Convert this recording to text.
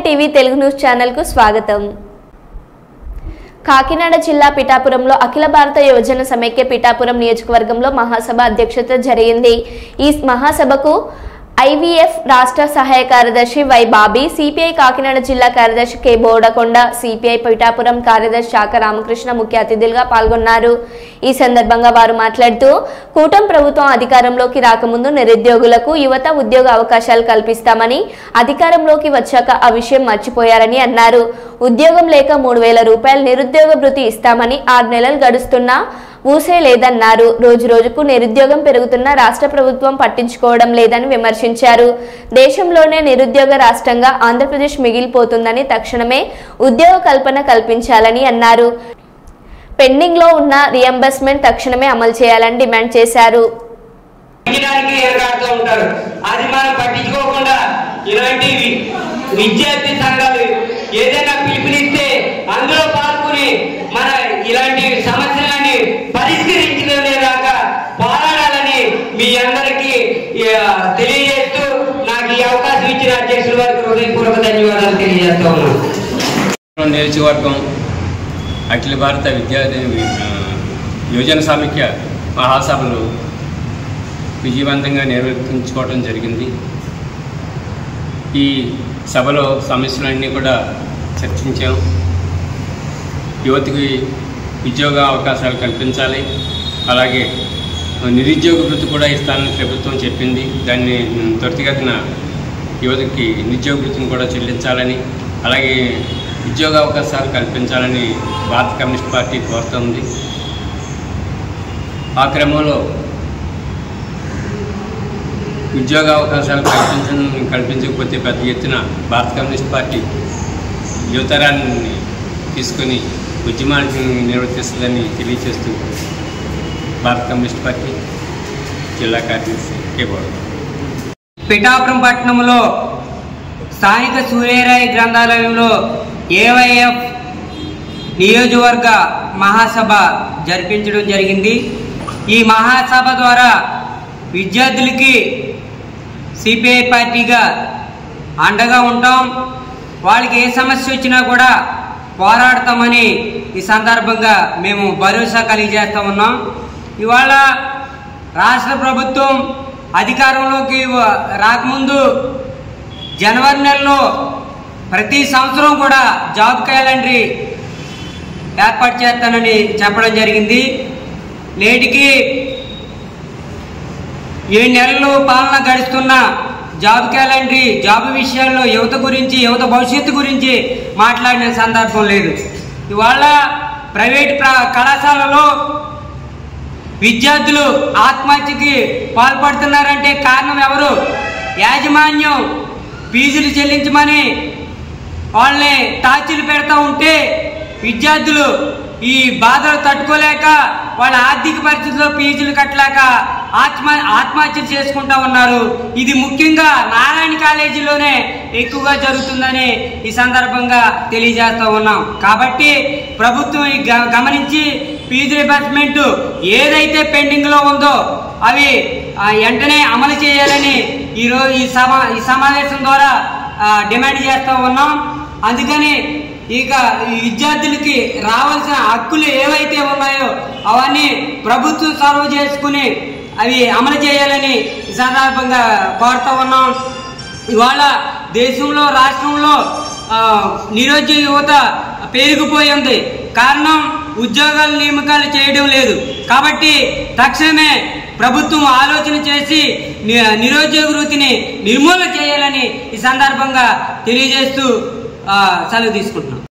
TV Telugu news channel కు స్వాగతం। కాకినాడ జిల్లా పిఠాపురంలో అఖిల భారత యువజన సమైక్య పిఠాపురం నియోజకవర్గంలో మహాసభ అధ్యక్షత జరిగింది। ఈ మహాసభకు ఐవీఎఫ్ రాష్ట్ర సహాయ కార్యదర్శి వై బాబీ, సిపిఐ కాకినాడ జిల్లా కార్యదర్శి కె బోడకొండ, సిపిఐ పిఠాపురం కార్యదర్శి శాఖ రామకృష్ణ ముఖ్య అతిథులుగా పాల్గొన్నారు। ఈ సందర్భంగా వారు మాట్లాడుతూ కూటమి ప్రభుత్వం అధికారంలోకి రాకముందు నిరుద్యోగులకు యువత ఉద్యోగ అవకాశాలు కల్పిస్తామని, అధికారంలోకి వచ్చాక ఆ విషయం మర్చిపోయారని అన్నారు। ఉద్యోగం లేక 3000 రూపాయలు నిరుద్యోగ భృతి ఇస్తామని 6 నెలలు గడుస్తున్నా ఊసే లేదన్నారు। రోజు రోజుకు నిరుద్యోగం పెరుగుతున్న రాష్ట్ర ప్రభుత్వం పట్టించుకోవడం లేదని విమర్శించారు। దేశంలోనే నిరుద్యోగ రాష్ట్రంగా ఆంధ్రప్రదేశ్ మిగిలిపోతుందని, తక్షణమే ఉద్యోగ కల్పన కల్పించాలని అన్నారు। పెండింగ్ లో ఉన్న రియంబర్స్మెంట్ తక్షణమే అమలు చేయాలని డిమాండ్ చేశారు। విద్యార్థి సంఘాలు ఏదైనా పిలుపునిస్తే అందులో పాల్గొని మన ఇలాంటి సమస్యలని పరిష్కరించలేదాకా పోరాడాలని మీ అందరికీ తెలియజేస్తూ నాకు ఈ అవకాశం ఇచ్చిన అధ్యక్షుల వారికి హృదయపూర్వక ధన్యవాదాలు తెలియజేస్తా ఉన్నాను। నియోజకవర్గం అఖిల భారత యువజన సమైక్య మహాసభలు విజయవంతంగా నిర్వర్తించుకోవడం జరిగింది। ఈ సభలో సమస్యలన్నీ కూడా చర్చించాం। యువతకి ఉద్యోగ అవకాశాలు కల్పించాలి, అలాగే నిరుద్యోగ వృత్తి కూడా ఇస్తానని ప్రభుత్వం చెప్పింది। దాన్ని త్వరితగతిన యువతకి నిరుద్యోగ వృత్తిని కూడా చెల్లించాలని, అలాగే ఉద్యోగ అవకాశాలు కల్పించాలని భారత కమ్యూనిస్ట్ పార్టీ కోరుతుంది। ఆ క్రమంలో ఉద్యోగ అవకాశాలు కల్పించకపోతే పెద్ద ఎత్తున భారత కమ్యూనిస్ట్ పార్టీ యువతరాన్ని తీసుకొని ఉద్యమాన్ని నిర్వర్తిస్తుందని తెలియజేస్తూ భారత కమ్యూనిస్ట్ పార్టీ జిల్లా కార్యదర్శి కె బోడకొండ। పిఠాపురం పట్టణంలో స్థానిక సూర్యరాయ గ్రంథాలయంలో ఏవైఎఫ్ నియోజకవర్గ మహాసభ జరిపించడం జరిగింది। ఈ మహాసభ ద్వారా విద్యార్థులకి సిపిఐ పార్టీగా అండగా ఉంటాం, వాళ్ళకి ఏ సమస్య వచ్చినా కూడా పోరాడతామని ఈ సందర్భంగా మేము భరోసా కలిగజేస్తా ఉన్నాం। ఇవాళ రాష్ట్ర ప్రభుత్వం అధికారంలోకి రాకముందు జనవరి నెలలో ప్రతి సంవత్సరం కూడా జాబ్ క్యాలెండరీ ఏర్పాటు చేస్తానని చెప్పడం జరిగింది। నేటికి 7 నెలలు పాలన గడుస్తున్న జాబ్ క్యాలెండరీ, జాబ్ విషయాల్లో యువత గురించి, యువత భవిష్యత్తు గురించి మాట్లాడిన సందర్భం లేదు। ఇవాళ ప్రైవేట్ కళాశాలలో విద్యార్థులు ఆత్మహత్యకి పాల్పడుతున్నారంటే కారణం ఎవరు? యాజమాన్యం ఫీజులు చెల్లించమని వాళ్ళని టార్చర్లు పెడతా ఉంటే విద్యార్థులు ఈ బాధలు తట్టుకోలేక వాళ్ళ ఆర్థిక పరిస్థితుల్లో ఫీజులు కట్టలేక ఆత్మహత్యలు చేసుకుంటా ఉన్నారు। ఇది ముఖ్యంగా నారాయణ కాలేజీలోనే ఎక్కువగా జరుగుతుందని ఈ సందర్భంగా తెలియజేస్తా ఉన్నాం। కాబట్టి ప్రభుత్వం గమనించి ఫీజు రీయింబర్స్మెంట్ ఏదైతే పెండింగ్ లో ఉందో అవి వెంటనే అమలు చేయాలని ఈరోజు ఈ సమావేశం ద్వారా డిమాండ్ చేస్తా ఉన్నాం। అందుకని ఇక విద్యార్థులకి రావాల్సిన హక్కులు ఏవైతే ఉన్నాయో అవన్నీ ప్రభుత్వం సర్వ్ చేసుకుని అవి అమలు చేయాలని ఈ సందర్భంగా కోరుతా ఉన్నాం। ఇవాళ దేశంలో, రాష్ట్రంలో నిరుద్యోగ యువత పెరిగిపోయింది, కారణం ఉద్యోగాల నియామకాలు చేయడం లేదు। కాబట్టి తక్షణమే ప్రభుత్వం ఆలోచన చేసి నిరుద్యోగ వృత్తిని నిర్మూలన చేయాలని ఈ సందర్భంగా తెలియజేస్తూ సెలవు తీసుకుంటున్నాం।